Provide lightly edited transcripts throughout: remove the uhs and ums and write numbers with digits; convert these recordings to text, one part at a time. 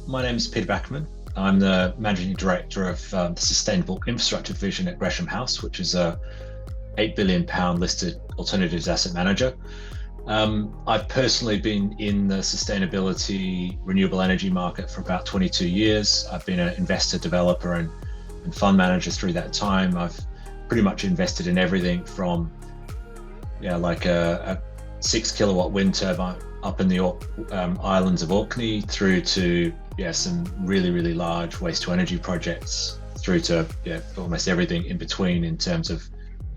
My name is Peter Bachmann. I'm the Managing Director of the Sustainable Infrastructure Division at Gresham House, which is a £8 billion listed alternatives asset manager. I've personally been in the sustainability renewable energy market for about 22 years. I've been an investor, developer, and fund manager through that time. I've pretty much invested in everything from like a 6 kilowatt wind turbine up in the islands of Orkney through to some really large waste to energy projects through to almost everything in between in terms of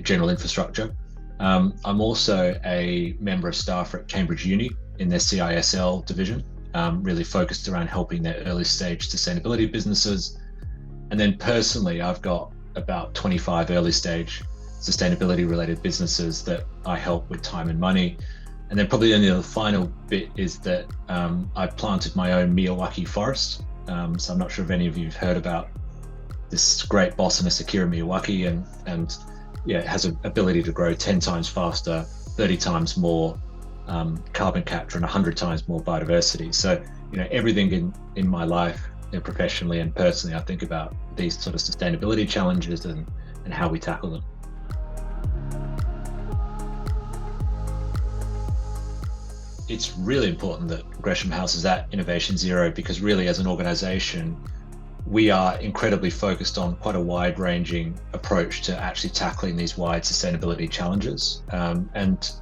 general infrastructure. I'm also a member of staff at Cambridge Uni in their CISL division, really focused around helping their early stage sustainability businesses. And then personally, I've got about 25 early stage sustainability related businesses that I help with time and money. And then probably only the final bit is that I planted my own Miyawaki forest. So I'm not sure if any of you have heard about this great Botanist Akira Miyawaki, and it has an ability to grow 10 times faster, 30 times more carbon capture, and 100 times more biodiversity. So everything in my life, professionally and personally, I think about these sort of sustainability challenges and how we tackle them. It's really important that Gresham House is at Innovation Zero, because really as an organization, we are incredibly focused on quite a wide-ranging approach to actually tackling these wide sustainability challenges. As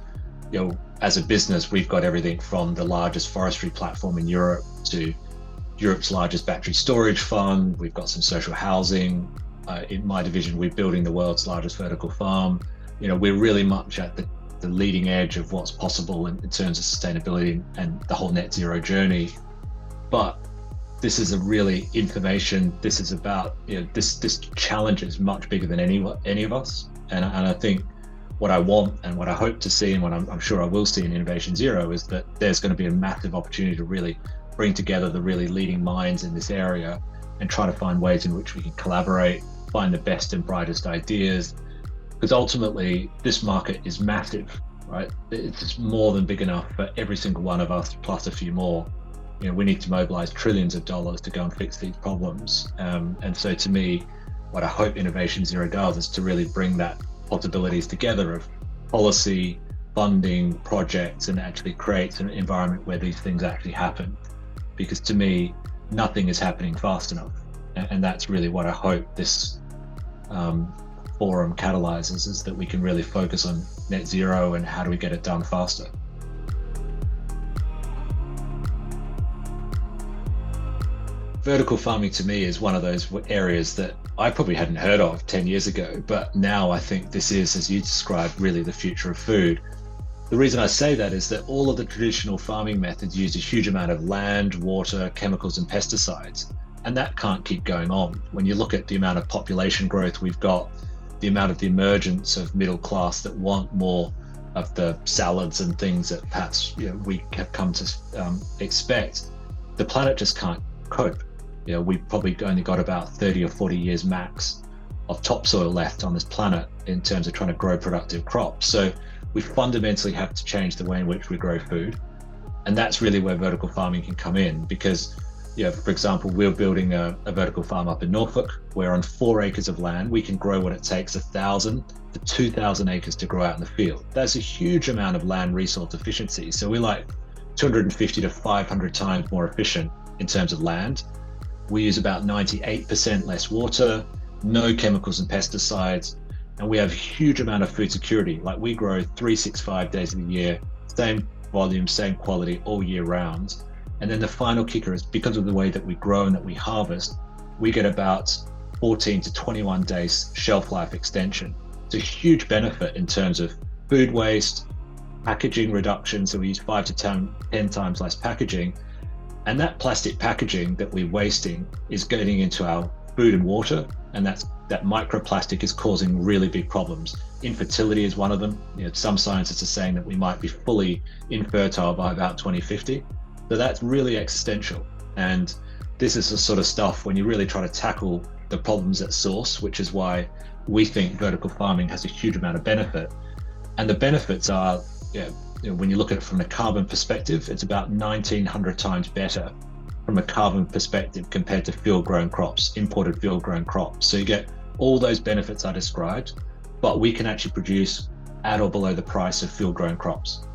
a business, we've got everything from the largest forestry platform in Europe to Europe's largest battery storage fund. We've got some social housing. In my division, we're building the world's largest vertical farm. We're really much at the leading edge of what's possible in terms of sustainability and the whole net zero journey. But this is a really information. This is about this challenge is much bigger than any of us. And I think what I want and what I hope to see, and what I'm sure I will see in Innovation Zero, is that there's going to be a massive opportunity to really bring together the really leading minds in this area and try to find ways in which we can collaborate, find the best and brightest ideas. Because ultimately, this market is massive, right? It's more than big enough for every single one of us, plus a few more. We need to mobilize trillions of dollars to go and fix these problems. And so to me, what I hope Innovation Zero does is to really bring that possibilities together of policy, funding, projects, and actually creates an environment where these things actually happen. Because to me, nothing is happening fast enough. And that's really what I hope this forum catalyzes, is that we can really focus on net zero and how do we get it done faster. Vertical farming to me is one of those areas that I probably hadn't heard of 10 years ago, but now I think this is, as you described, really the future of food. The reason I say that is that all of the traditional farming methods use a huge amount of land, water, chemicals, and pesticides, and that can't keep going on. When you look at the amount of population growth we've got, the amount of the emergence of middle class that want more of the salads and things that perhaps we have come to expect, the planet just can't cope. We've probably only got about 30 or 40 years max of topsoil left on this planet in terms of trying to grow productive crops. So we fundamentally have to change the way in which we grow food. And that's really where vertical farming can come in, because for example, we're building a vertical farm up in Norfolk, where on 4 acres of land, we can grow what it takes 1,000 to 2,000 acres to grow out in the field. That's a huge amount of land resource efficiency. So we're like 250 to 500 times more efficient in terms of land. We use about 98% less water, no chemicals and pesticides, and we have a huge amount of food security. Like, we grow 365 days of the year, same volume, same quality all year round. And then the final kicker is, because of the way that we grow and that we harvest, we get about 14 to 21 days shelf life extension. It's a huge benefit in terms of food waste, packaging reduction. So we use 5 to 10 times less packaging. And that plastic packaging that we're wasting is getting into our food and water. And that microplastic is causing really big problems. Infertility is one of them. Some scientists are saying that we might be fully infertile by about 2050. So that's really existential. And this is the sort of stuff when you really try to tackle the problems at source, which is why we think vertical farming has a huge amount of benefit. And the benefits are, when you look at it from a carbon perspective, it's about 1,900 times better from a carbon perspective compared to field-grown crops, imported field-grown crops. So you get all those benefits I described, but we can actually produce at or below the price of field-grown crops.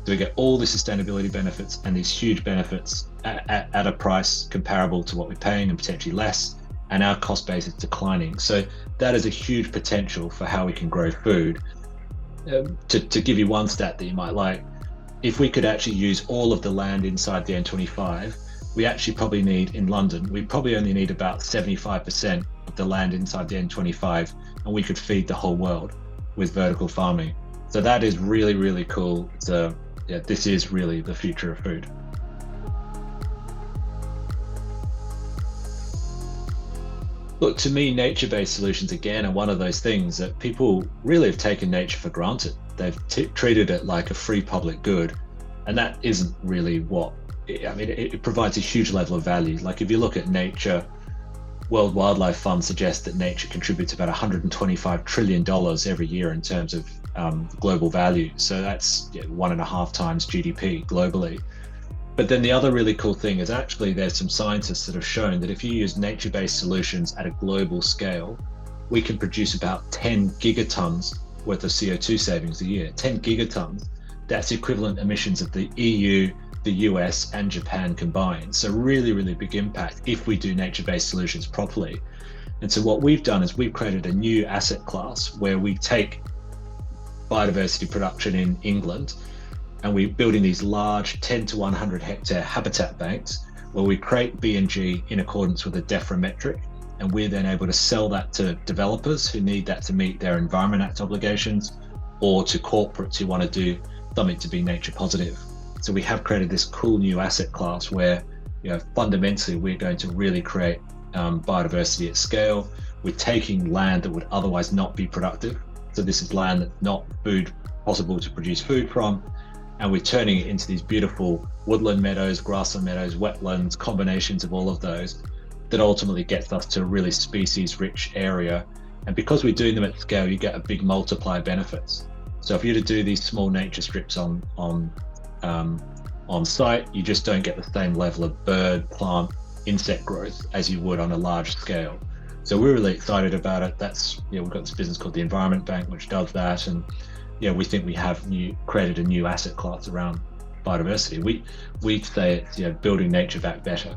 So we get all the sustainability benefits and these huge benefits at a price comparable to what we're paying and potentially less, and our cost base is declining. So that is a huge potential for how we can grow food. To give you one stat that you might like, if we could actually use all of the land inside the N25, we actually probably need, in London, we probably only need about 75% of the land inside the N25, and we could feed the whole world with vertical farming. So that is really, really cool. So yeah, this is really the future of food. Look, to me, nature-based solutions, again, are one of those things that people really have taken nature for granted. They've treated it like a free public good, and that isn't really what, I mean, it provides a huge level of value. Like if you look at nature, World Wildlife Fund suggests that nature contributes about $125 trillion every year in terms of global value. So that's 1.5 times GDP globally. But then the other really cool thing is actually there's some scientists that have shown that if you use nature-based solutions at a global scale, we can produce about 10 gigatons worth of CO2 savings a year. 10 gigatons, that's equivalent emissions of the EU, the US and Japan combined. So really, really big impact if we do nature-based solutions properly. And so what we've done is we've created a new asset class where we take biodiversity production in England, and we're building these large 10 to 100 hectare habitat banks where we create B&G in accordance with a DEFRA metric, and we're then able to sell that to developers who need that to meet their Environment Act obligations, or to corporates who want to do something to be nature positive. So we have created this cool new asset class where, fundamentally we're going to really create biodiversity at scale. We're taking land that would otherwise not be productive. So this is land that's not possible to produce food from, and we're turning it into these beautiful woodland meadows, grassland meadows, wetlands, combinations of all of those that ultimately gets us to a really species-rich area. And because we're doing them at scale, you get a big multiplier benefits. So if you're to do these small nature strips on site, you just don't get the same level of bird, plant, insect growth as you would on a large scale. So we're really excited about it. We've got this business called the Environment Bank, which does that. And we think we have created a new asset class around biodiversity. We say it's building nature back better.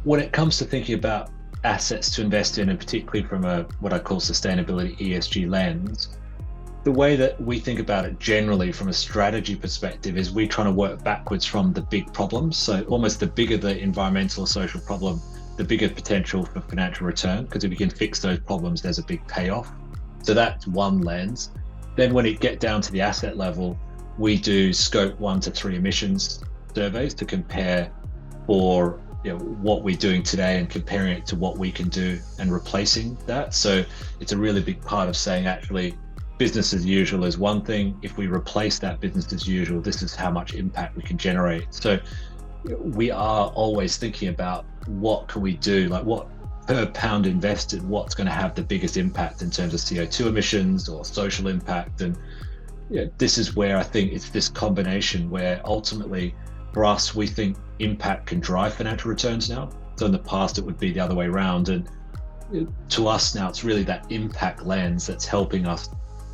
When it comes to thinking about assets to invest in, and particularly from what I call sustainability ESG lens, the way that we think about it generally from a strategy perspective is we're trying to work backwards from the big problems. So almost the bigger the environmental or social problem, the bigger potential for financial return, because if we can fix those problems, there's a big payoff. So that's one lens. Then when it get down to the asset level, we do scope 1 to 3 emissions surveys to compare for what we're doing today and comparing it to what we can do and replacing that. So it's a really big part of saying actually business as usual is one thing. If we replace that business as usual, this is how much impact we can generate. So we are always thinking about what can we do, like what per pound invested, what's going to have the biggest impact in terms of CO2 emissions or social impact. And this is where I think it's this combination where ultimately for us, we think impact can drive financial returns now. So in the past, it would be the other way around. And to us now, it's really that impact lens that's helping us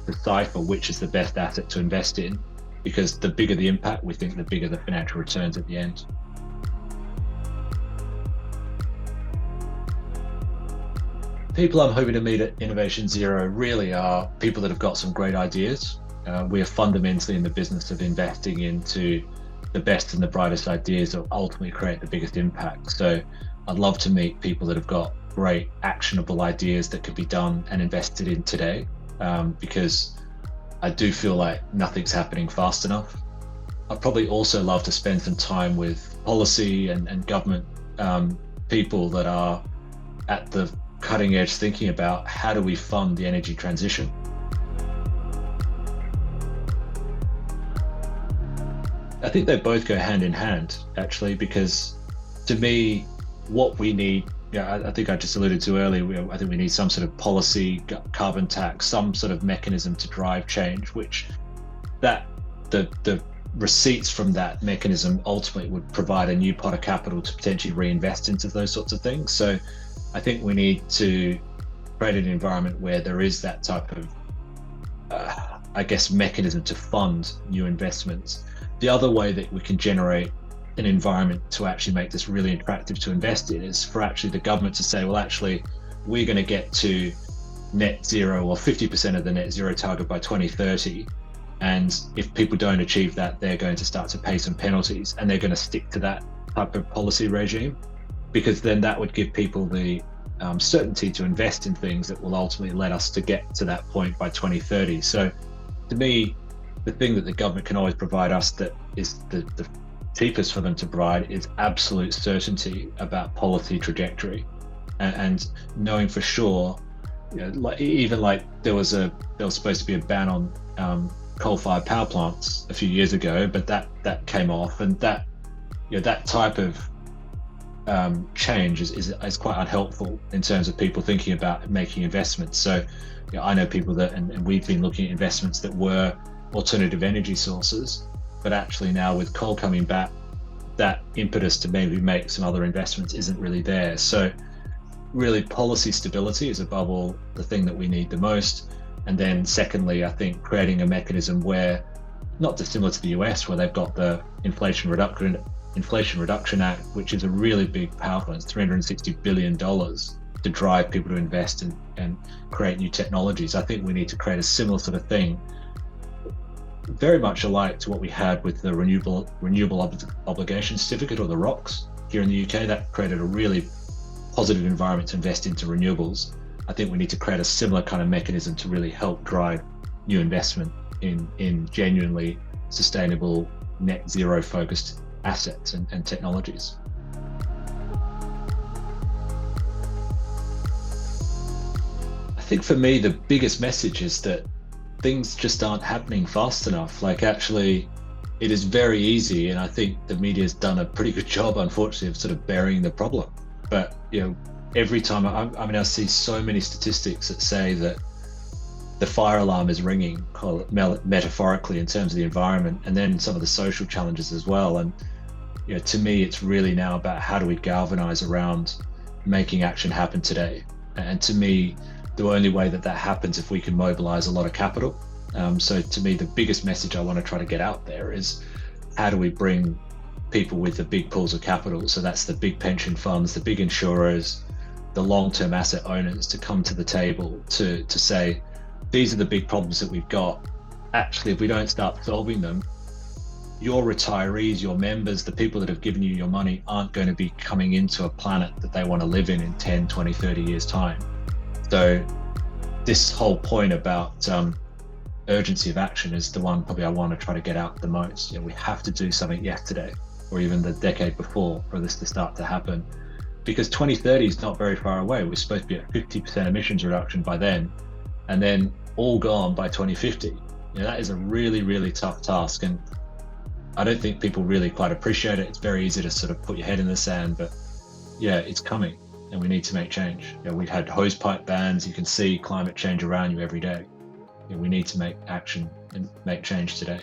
decipher which is the best asset to invest in, because the bigger the impact, we think the bigger the financial returns at the end. People I'm hoping to meet at Innovation Zero really are people that have got some great ideas. We are fundamentally in the business of investing into the best and the brightest ideas that ultimately create the biggest impact. So I'd love to meet people that have got great actionable ideas that could be done and invested in today, because I do feel like nothing's happening fast enough. I'd probably also love to spend some time with policy and government people that are at the cutting edge thinking about how do we fund the energy transition. I think they both go hand in hand, actually, because to me, what we need, I think I just alluded to earlier, I think we need some sort of policy, carbon tax, some sort of mechanism to drive change, which that the receipts from that mechanism ultimately would provide a new pot of capital to potentially reinvest into those sorts of things. So I think we need to create an environment where there is that type of mechanism to fund new investments. The other way that we can generate an environment to actually make this really attractive to invest in is for actually the government to say, well, actually, we're going to get to net zero or 50% of the net zero target by 2030. And if people don't achieve that, they're going to start to pay some penalties, and they're going to stick to that type of policy regime, because then that would give people the certainty to invest in things that will ultimately let us to get to that point by 2030. So to me, the thing that the government can always provide us that is the cheapest for them to provide is absolute certainty about policy trajectory, and knowing for sure, like there was supposed to be a ban on coal-fired power plants a few years ago, but that came off, and that type of change is quite unhelpful in terms of people thinking about making investments. So I know people that, and we've been looking at investments that were alternative energy sources, but actually now with coal coming back, that impetus to maybe make some other investments isn't really there. So really, policy stability is above all the thing that we need the most. And then secondly, I think creating a mechanism where, not dissimilar to the US, where they've got the Inflation Reduction Act, which is a really big, powerful, it's $360 billion to drive people to invest and create new technologies. I think we need to create a similar sort of thing, very much alike to what we had with the Renewable Obligation Certificate, or the ROCs, here in the UK. That created a really positive environment to invest into renewables. I think we need to create a similar kind of mechanism to really help drive new investment in genuinely sustainable, net zero focused assets and technologies. I think for me, the biggest message is that things just aren't happening fast enough. Like, actually, it is very easy, and I think the media's done a pretty good job, unfortunately, of sort of burying the problem. But every time I see so many statistics that say that the fire alarm is ringing, call it metaphorically, in terms of the environment, and then some of the social challenges as well. And to me, it's really now about how do we galvanize around making action happen today. And to me, the only way that happens if we can mobilize a lot of capital. So to me, the biggest message I want to try to get out there is, how do we bring people with the big pools of capital, so that's the big pension funds, the big insurers, the long-term asset owners, to come to the table to say, these are the big problems that we've got. Actually, if we don't start solving them, your retirees, your members, the people that have given you your money aren't going to be coming into a planet that they want to live in 10, 20, 30 years time. So this whole point about urgency of action is the one probably I want to try to get out the most. We have to do something yesterday, or even the decade before, for this to start to happen, because 2030 is not very far away. We're supposed to be at 50% emissions reduction by then, and then all gone by 2050. That is a really, really tough task, and I don't think people really quite appreciate it. It's very easy to sort of put your head in the sand, but it's coming, and we need to make change. We've had hosepipe bans. You can see climate change around you every day. We need to make action and make change today.